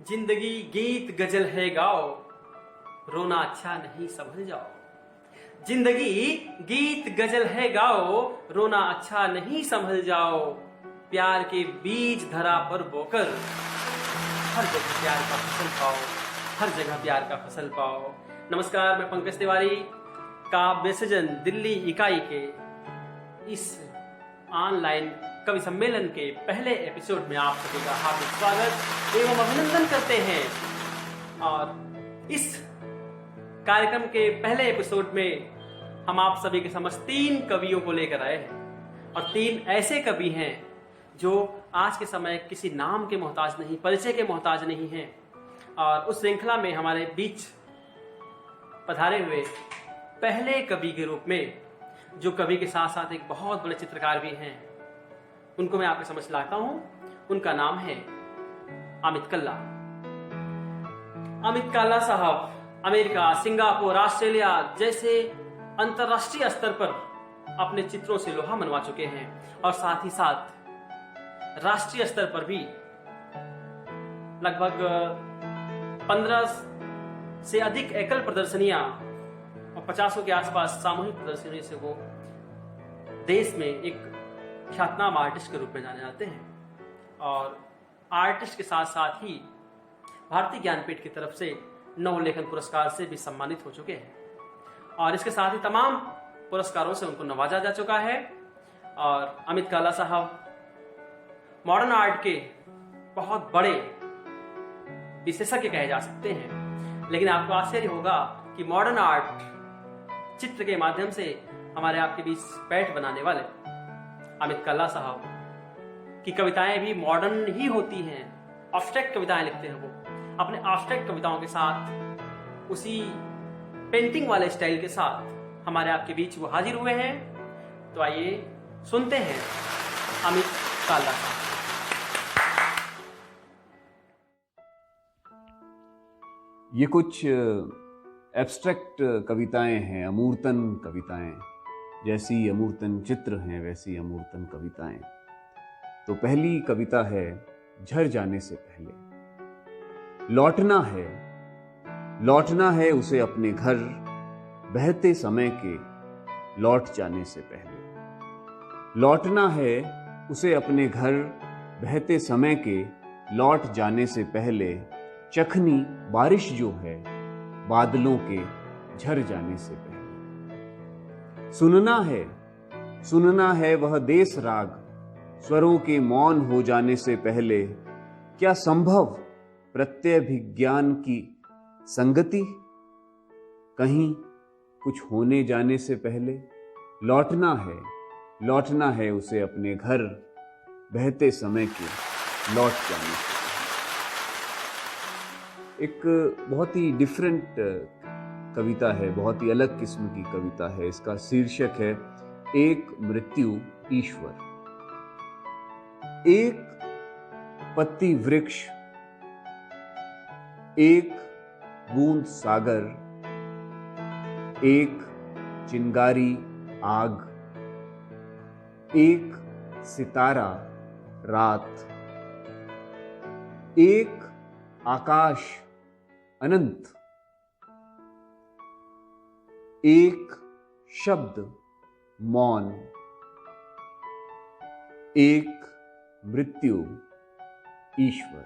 जिंदगी गीत गजल है गाओ, रोना अच्छा नहीं संभल जाओ। जिंदगी गीत गजल है गाओ, रोना अच्छा नहीं संभल जाओ। प्यार के बीज धरा पर बोकर हर जगह प्यार का फसल पाओ, हर जगह प्यार का फसल पाओ। नमस्कार, मैं पंकज तिवारी, काव्य सृजन दिल्ली इकाई के इस ऑनलाइन कवि सम्मेलन के पहले एपिसोड में आप सभी का हार्दिक स्वागत एवं अभिनंदन करते हैं। और इस कार्यक्रम के पहले एपिसोड में हम आप सभी के समक्ष 3 कवियों को लेकर आए हैं और 3 ऐसे कवि हैं जो आज के समय किसी नाम के मोहताज नहीं, परिचय के मोहताज नहीं हैं। और उस श्रृंखला में हमारे बीच पधारे हुए पहले कवि के रूप में, जो कवि के साथ साथ एक बहुत बड़े चित्रकार भी हैं, उनको मैं आपके समझ लाता हूं। उनका नाम है अमित कल्ला। अमित कल्ला साहब अमेरिका, सिंगापुर, ऑस्ट्रेलिया जैसे अंतरराष्ट्रीय स्तर पर अपने चित्रों से लोहा मनवा चुके हैं और साथ ही साथ राष्ट्रीय स्तर पर भी लगभग 15 से अधिक एकल प्रदर्शनियां और 50 के आसपास सामूहिक प्रदर्शनी से वो देश में एक ख्यातनाम आर्टिस्ट के रूप में जाने जाते हैं। और आर्टिस्ट के साथ साथ ही भारतीय ज्ञानपीठ की तरफ से नवलेखन पुरस्कार से भी सम्मानित हो चुके हैं और इसके साथ ही तमाम पुरस्कारों से उनको नवाजा जा चुका है। और अमित कल्ला साहब मॉडर्न आर्ट के बहुत बड़े विशेषज्ञ कहे जा सकते हैं। लेकिन आपको आश्चर्य होगा कि मॉडर्न आर्ट चित्र के माध्यम से हमारे आपके बीच बैठ बनाने वाले अमित कल्ला साहब की कविताएं भी मॉडर्न ही होती हैं। एब्स्ट्रैक्ट कविताएं लिखते हैं वो। अपने एब्स्ट्रैक्ट कविताओं के साथ उसी पेंटिंग वाले स्टाइल के साथ हमारे आपके बीच वो हाजिर हुए हैं। तो आइए सुनते हैं अमित कल्ला साहब। ये कुछ एब्स्ट्रैक्ट कविताएं हैं, अमूर्तन कविताएं। जैसी अमूर्तन चित्र हैं वैसी अमूर्तन कविताएं। तो पहली कविता है झर जाने से पहले। लौटना है उसे अपने घर, बहते समय के लौट जाने से पहले। लौटना है उसे अपने घर, बहते समय के लौट जाने से पहले। चखनी बारिश जो है बादलों के झर जाने से पहले। सुनना है वह देश राग, स्वरों के मौन हो जाने से पहले। क्या संभव प्रत्यभिज्ञान की संगति, कहीं कुछ होने जाने से पहले। लौटना है उसे अपने घर, बहते समय के लौट जाने से। एक बहुत ही डिफरेंट कविता है, बहुत ही अलग किस्म की कविता है। इसका शीर्षक है एक मृत्यु ईश्वर। एक पत्ती वृक्ष, एक बूंद सागर, एक चिंगारी आग, एक सितारा रात, एक आकाश अनंत, एक शब्द मौन, एक मृत्यु ईश्वर।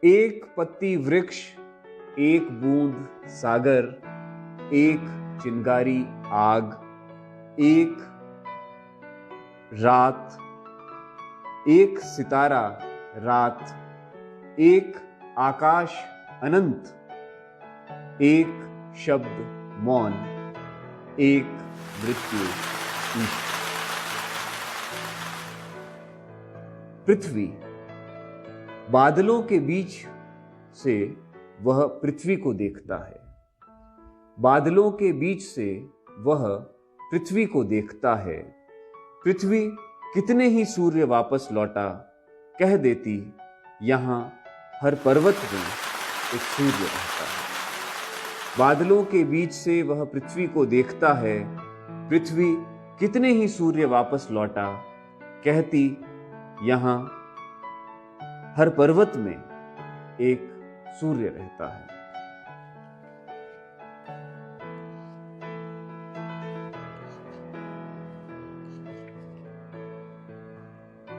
एक पत्ती वृक्ष, एक बूंद सागर, एक चिंगारी आग, एक रात, एक सितारा रात, एक आकाश अनंत, एक शब्द मौन, एक मृत्यु ईश्वर। पृथ्वी, बादलों के बीच से वह पृथ्वी को देखता है। बादलों के बीच से वह पृथ्वी को देखता है। पृथ्वी कितने ही सूर्य वापस लौटा, कह देती यहां हर पर्वत में एक सूर्य रहता है। बादलों के बीच से वह पृथ्वी को देखता है। पृथ्वी कितने ही सूर्य वापस लौटा, कहती यहां हर पर्वत में एक सूर्य रहता है।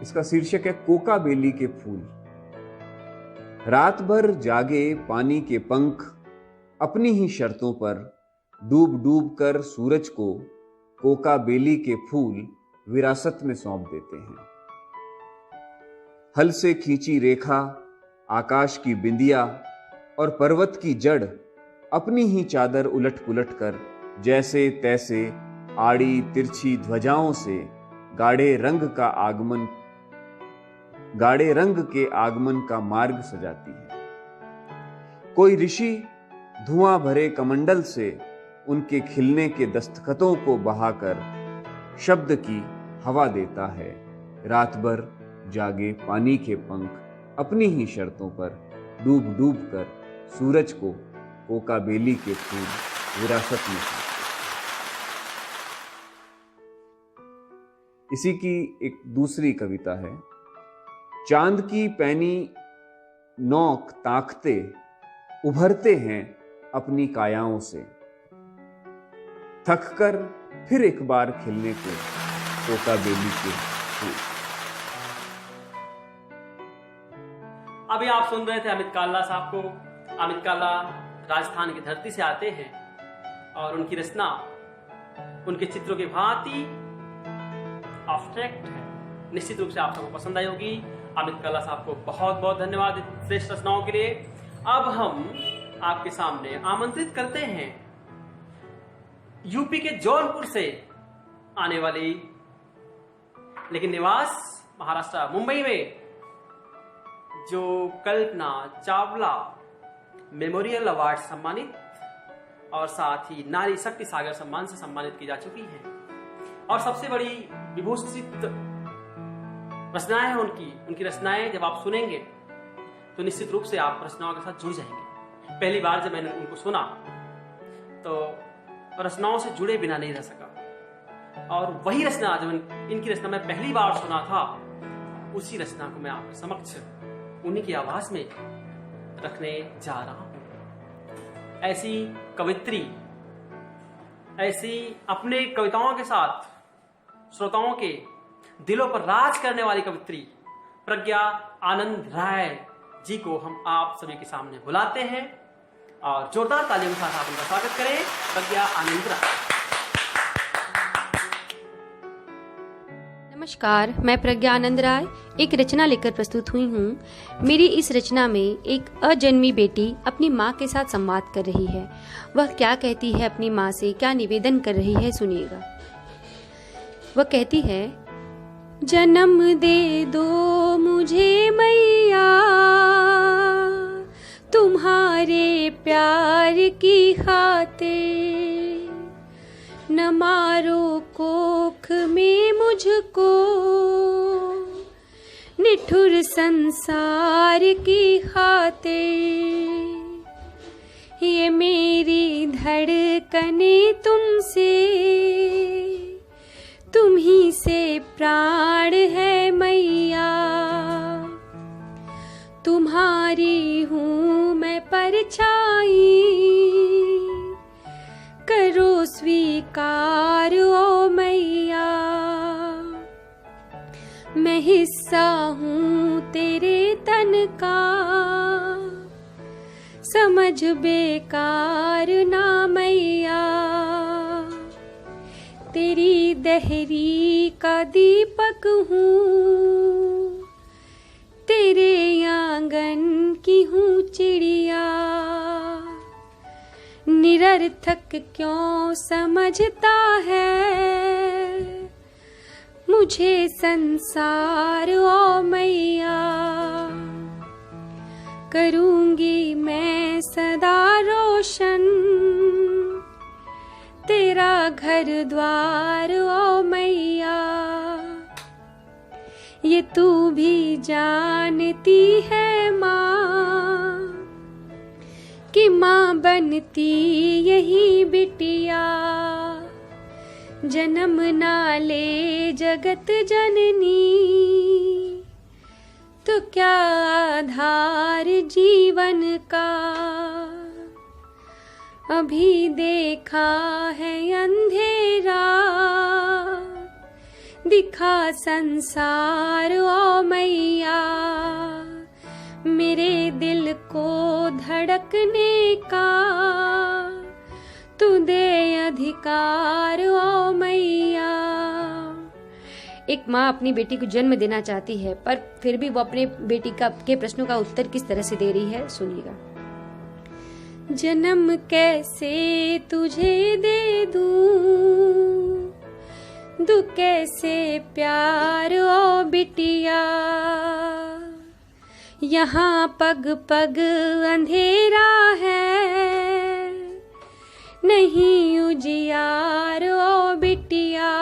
इसका शीर्षक है कोका बेली के फूल। रात भर जागे पानी के पंख अपनी ही शर्तों पर डूब डूब कर सूरज को कोका बेली के फूल विरासत में सौंप देते हैं। हल से खींची रेखा, आकाश की बिंदिया और पर्वत की जड़ अपनी ही चादर उलट पुलट कर जैसे तैसे आड़ी तिरछी ध्वजाओं से गाढ़े रंग के आगमन का मार्ग सजाती है। कोई ऋषि धुआं भरे कमंडल से उनके खिलने के दस्तखतों को बहाकर शब्द की हवा देता है। रात भर जागे पानी के पंख अपनी ही शर्तों पर डूब डूब कर सूरज को कोका बेली के फूल विरासत में सौंपते। इसी की एक दूसरी कविता है। चांद की पैनी नोक ताकते उभरते हैं अपनी कायाओं से, थक कर फिर एक बार खिलने को कोका बेली के फूल। अभी आप सुन रहे थे अमित काल्ला साहब को। अमित काल्ला राजस्थान की धरती से आते हैं और उनकी रचना उनके चित्रों की भांति एब्स्ट्रैक्ट है। निश्चित रूप से आप सबको पसंद आई होगी। अमित काल्ला साहब को बहुत बहुत धन्यवाद श्रेष्ठ रचनाओं के लिए। अब हम आपके सामने आमंत्रित करते हैं यूपी के जौनपुर से आने वाली लेकिन निवास महाराष्ट्र मुंबई में जो कल्पना चावला मेमोरियल अवार्ड सम्मानित और साथ ही नारी शक्ति सागर सम्मान से सम्मानित की जा चुकी है और सबसे बड़ी विभूषित रचनाएं हैं उनकी रचनाएं जब आप सुनेंगे तो निश्चित रूप से आप रचनाओं के साथ जुड़ जाएंगे। पहली बार जब मैंने उनको सुना तो रचनाओं से जुड़े बिना नहीं रह सका और वही रचना जब इनकी रचना मैं पहली बार सुना था उसी रचना को मैं आपके समक्ष उन्हीं की आवाज में रखने जा रहा हूं। ऐसी कवित्री, ऐसी अपने कविताओं के साथ श्रोताओं के दिलों पर राज करने वाली कवित्री प्रज्ञा आनंद राय जी को हम आप सभी के सामने बुलाते हैं और जोरदार तालियों के साथ आप उनका स्वागत करें। प्रज्ञा आनंद राय। नमस्कार, मैं प्रज्ञा आनंद राय एक रचना लेकर प्रस्तुत हुई हूँ। मेरी इस रचना में एक अजन्मी बेटी अपनी माँ के साथ संवाद कर रही है। वह क्या कहती है अपनी माँ से, क्या निवेदन कर रही है, सुनिएगा। वह कहती है, जन्म दे दो मुझे मैया तुम्हारे प्यार की खातिर, न मारो कोख में मुझको निठुर संसार की खातिर। ये मेरी धड़कने तुमसे, तुम ही से प्राण है मैया। तुम्हारी हूँ मैं परछाई, करो स्वीकार ओ मैया। मैं हिस्सा हूँ तेरे तन का, समझ बेकार ना मैया। तेरी दहरी का दीपक हूँ, तेरे आंगन की हूँ चिड़िया। निरर्थक क्यों समझता है मुझे संसार ओ मैया। करूँगी मैं सदा रोशन तेरा घर द्वार ओ मैया। ये तू भी जानती है माँ कि माँ बनती यही बिटिया। जन्म ना ले जगत जननी तो तो क्या आधार जीवन का, अभी देखा है अंधेरा, दिखा संसार ओ मैया, मेरे दिल को धड़कने का तू दे अधिकार ओ मैया। एक माँ अपनी बेटी को जन्म देना चाहती है, पर फिर भी वो अपने बेटी के प्रश्नों का उत्तर किस तरह से दे रही है, सुनिएगा। जन्म कैसे तुझे दे दूं, दू कैसे प्यार ओ बिटिया, यहाँ पग पग अंधेरा है, नहीं उजियार ओ बिटिया,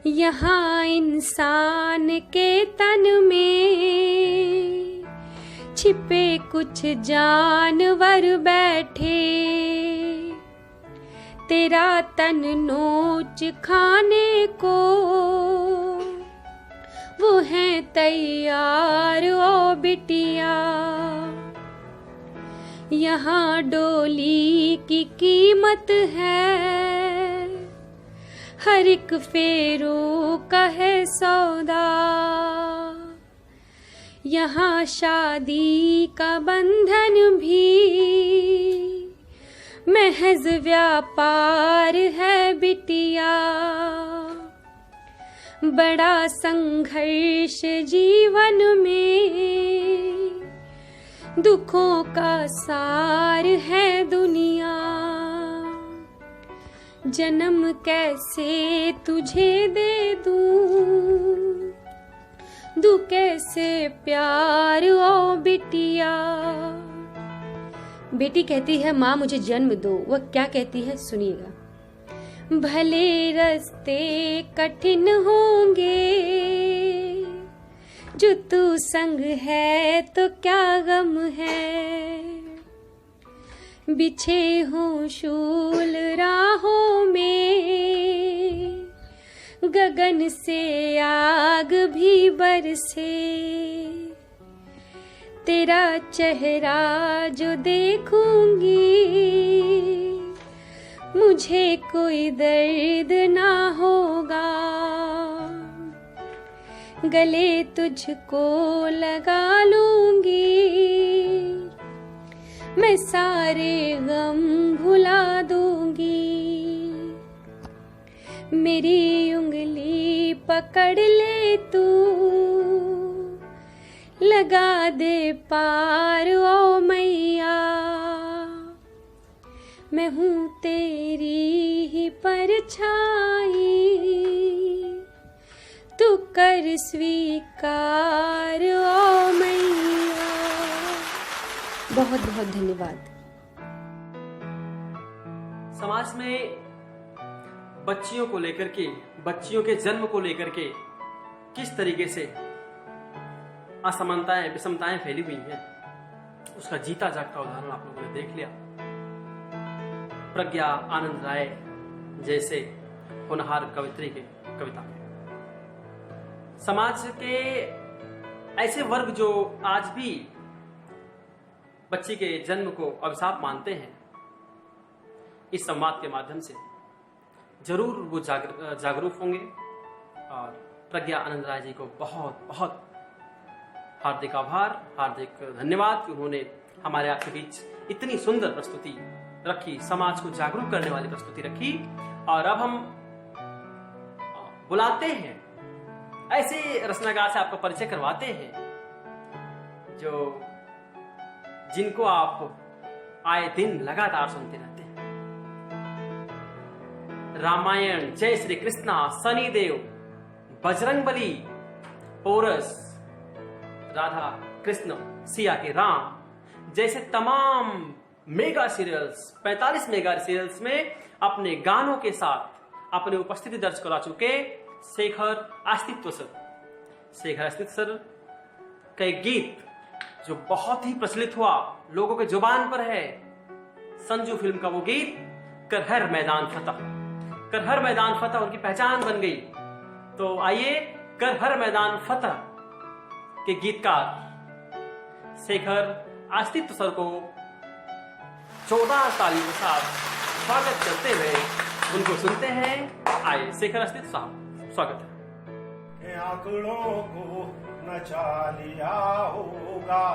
यहाँ इंसान के तन में छिपे कुछ जानवर बैठे, तेरा तन नोच खाने को वो है तैयार ओ बिटिया, यहाँ डोली की कीमत है, हर एक फेरों का है सौदा, यहाँ शादी का बंधन भी महज व्यापार है बिटिया, बड़ा संघर्ष जीवन में दुखों का सार है दुनिया, जन्म कैसे तुझे दे दूं, दू कैसे प्यार ओ बिटिया। बेटी कहती है माँ मुझे जन्म दो, वह क्या कहती है सुनिएगा। भले रास्ते कठिन होंगे, जो तू संग है तो क्या गम है, बिछे हों शूल राहों में, गगन से आग भी बरसे, तेरा चेहरा जो देखूंगी, मुझे कोई दर्द ना होगा, गले तुझको लगा लूंगी, मैं सारे गम भुला दूंगी, मेरी उंगली पकड़ ले तू, लगा दे पार ओ मैया, मैं हूँ तेरी ही परछाई, तू कर स्वीकार ओ मैया। बहुत बहुत धन्यवाद। समाज में बच्चियों को लेकर के, बच्चियों के जन्म को लेकर के किस तरीके से असमानताएं, विषमताएं फैली हुई हैं, उसका जीता जागता उदाहरण आप लोगों ने देख लिया। प्रज्ञा आनंद राय जैसे होनहार कवित्री के कविता में समाज के ऐसे वर्ग जो आज भी बच्ची के जन्म को अभिशाप मानते हैं, इस संवाद के माध्यम से जरूर वो जागरूक होंगे। और प्रज्ञा आनंद राय जी को बहुत बहुत हार्दिक आभार, हार्दिक धन्यवाद कि उन्होंने हमारे आपके बीच इतनी सुंदर प्रस्तुति रखी, समाज को जागरूक करने वाली प्रस्तुति रखी। और अब हम बुलाते हैं ऐसे रचनाकार से आपका परिचय करवाते हैं जो जिनको आप आए दिन लगातार सुनते रहते हैं। रामायण, जय श्री कृष्णा, शनिदेव, बजरंगबली, पोरस, राधा कृष्ण, सिया के राम जैसे तमाम मेगा सीरियल्स, 45 मेगा सीरियल्स में अपने गानों के साथ अपनी उपस्थिति दर्ज करा चुके शेखर अस्तित्व सर। शेखर अस्तित्व सर का एक गीत जो बहुत ही प्रचलित हुआ, लोगों के जुबान पर है, संजू फिल्म का वो गीत कर हर मैदान फतह। कर हर मैदान फतह उनकी पहचान बन गई। तो आइए कर हर मैदान फतह के गीतकार शेखर अस्तित्व सर को 14 तालियों के साथ स्वागत करते हुए उनको सुनते हैं। आए शेखर अस्तित्व साहब, स्वागत है। आंकड़ों को नचा लिया होगा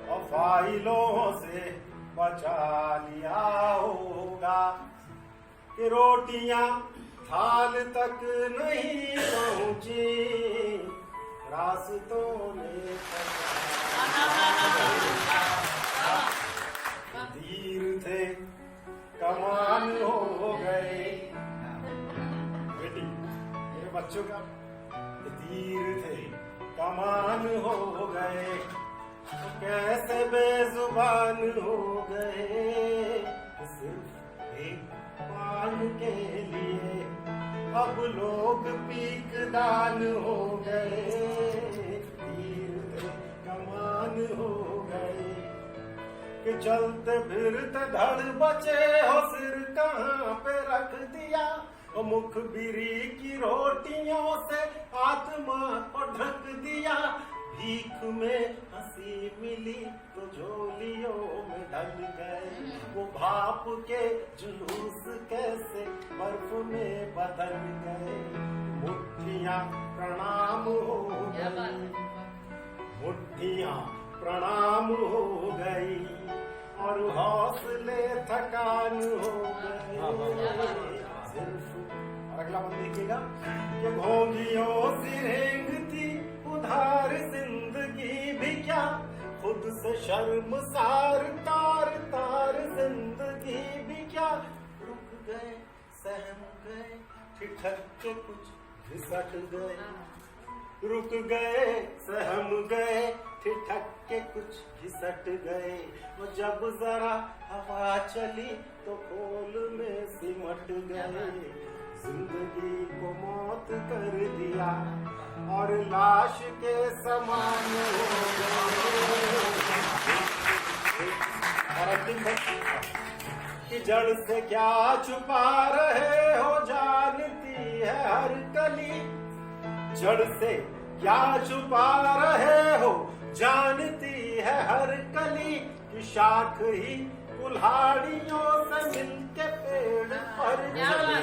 और फाइलों से बचा लिया होगा कि रोटियां थाल तक नहीं पहुंची, रास्तों ने तीर थे कमान हो गए। बेटी मेरे बच्चों का तीर थे कमान हो गए, तो कैसे बेजुबान हो गए सिर्फ एक पान के लिए। अब लोग पीकदान हो गए, तीर थे कमान हो गए कि चलते फिरते धड़ बचे हो सिर कहाँ पे रख दिया, और मुख बिरी की रोटियों से आत्मा को ढक दिया। भीख में हंसी मिली तो झोलियों में ढल गए, वो भाप के जुलूस कैसे बर्फ में बदल गए। मुट्ठियां प्रणाम हो गई, मुट्ठियां प्रणाम हो गई और हौसले थकान हो गए। अगला मन देखिएगा कि भोगियों से रेंगती उधार जिंदगी भी क्या, खुद से शर्मसार तार तार जिंदगी भी क्या। रुक गए सहम गए ठिठक के कुछ घिसट गए, रुक गए सहम गए ठिठक के कुछ घिसट गए। वो जब जरा हवा चली तो खोल में सिमट गए। जिंदगी को मौत कर दिया और लाश के समान हो गए। और अंतिम कि जड़ से क्या छुपा रहे हो जानती है हर कली, जड़ से क्या छुपा रहे हो जानती है हर कली। कि शाख ही कुल्हाड़ियों से मिलके पेड़ पर चले।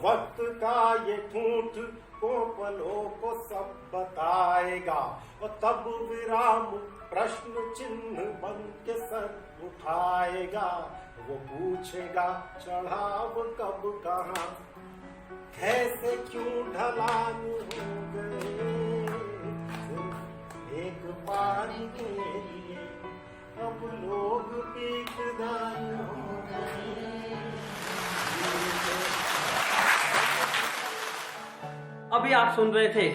वक्त का ये ठूठ को पलों को सब बताएगा, और तब विराम प्रश्न चिन्ह बन के सर उठाएगा। वो पूछेगा चढ़ाव कब कहाँ कैसे क्यों ढलान हो गए। एक पानी के लिए अब लोग पीकदान हो गए। अभी आप सुन रहे थे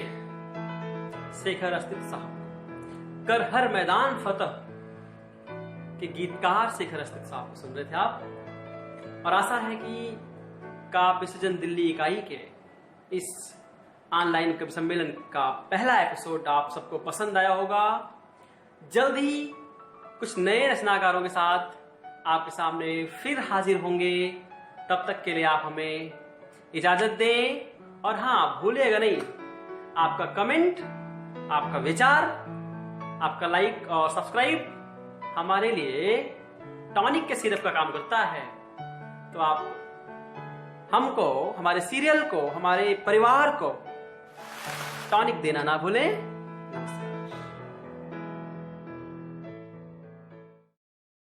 शेखर अस्तित्व साहब, कर हर मैदान फतह के गीतकार शेखर अस्तित्व साहब को सुन रहे थे आप। और आशा है कि काव्य सृजन दिल्ली इकाई के इस ऑनलाइन कवि सम्मेलन का पहला एपिसोड आप सबको पसंद आया होगा। जल्द ही कुछ नए रचनाकारों के साथ आपके सामने फिर हाजिर होंगे। तब तक के लिए आप हमें इजाजत दें, और हाँ भूलिएगा नहीं, आपका कमेंट, आपका विचार, आपका लाइक और सब्सक्राइब हमारे लिए टॉनिक के सिरप का काम करता है। तो आप हमको, हमारे सीरियल को, हमारे परिवार को टॉनिक देना ना भूलें।